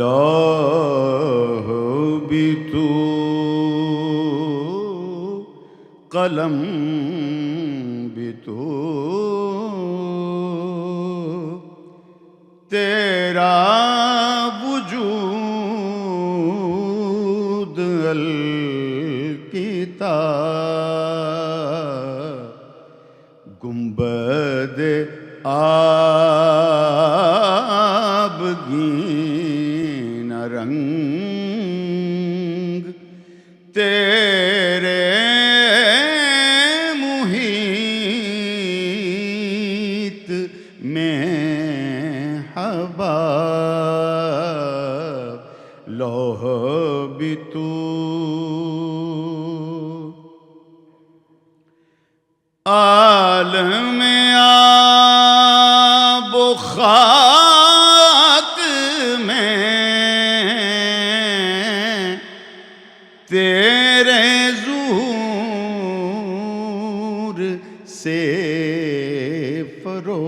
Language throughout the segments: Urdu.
لوح بھی تو قلم بھی تو تیرا وجود الکتاب گنبد آبگین رنگ تیرے محیط میں حباب لوح بھی تو عالم آب و خاک میں تیرے ظہور سے فروغ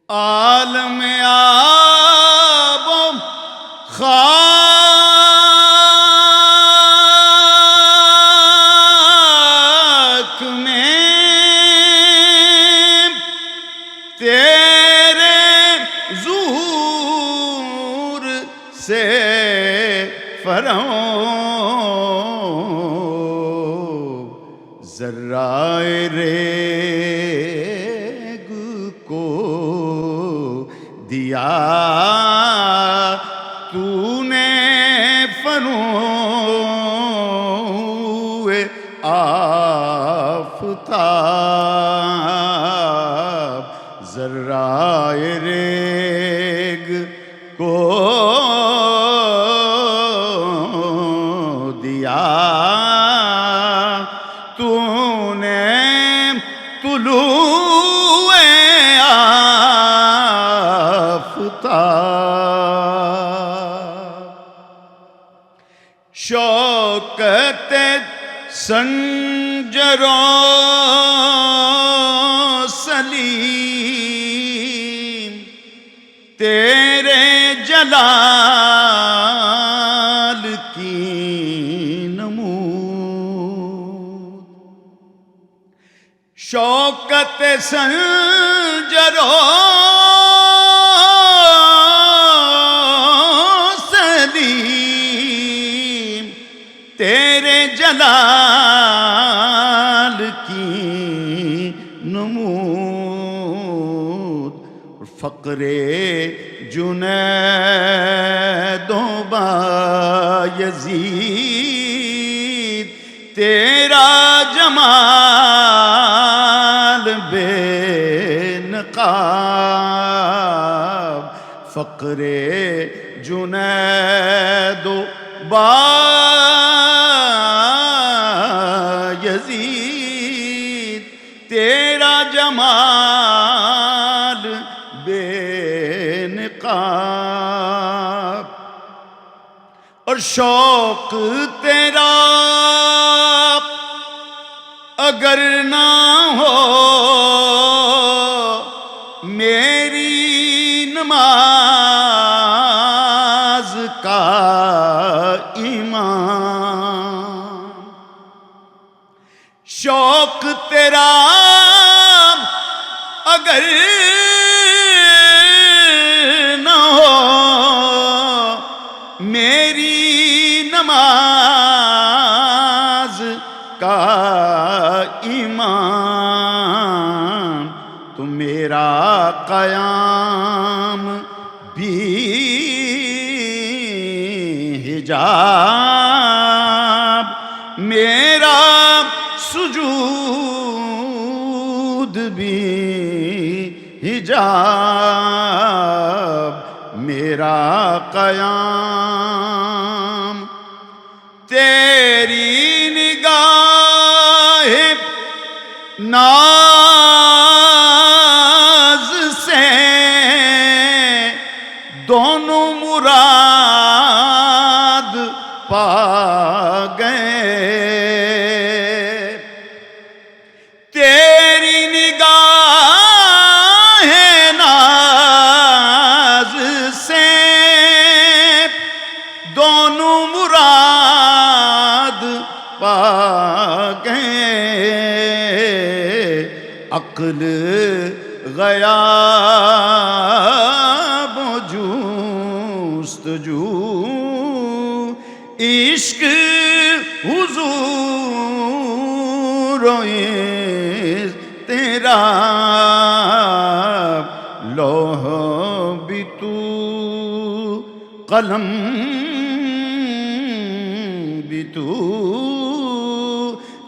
عالم آب و خاک میں تیرے ظہور سے فروغ ذرائے ریگ کو دیا تو نے فروغ آفتاب ذرائے ریگ کو دیا تو نے طلوع آفتاب شوکت سنجر و سلیم تیرے جلال کی نمود شوکت سنجر و سلیم تیرے جلال کی نمود فقر جنید و بایزید تیرا جمال بے نقاب فقر جنید و بایزید تیرا جمال بے نقاب اور شوق تیرا اگر نہ ہو میری نماز کا ایمان شوق تیرا اگر نہ ہو میری نماز کا ایمان تو میرا قیام بھی حجاب میرا سجود بھی حجاب میرا قیام تیری نگاہ ناز سے دونوں مراد پا گئے تیری نگاہ ناز عقل غیاب و جستجو عشق حضور و تیرا لوح بھی تو قلم بھی تو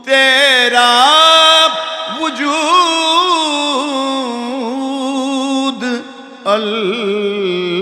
تیرا وجود الکتاب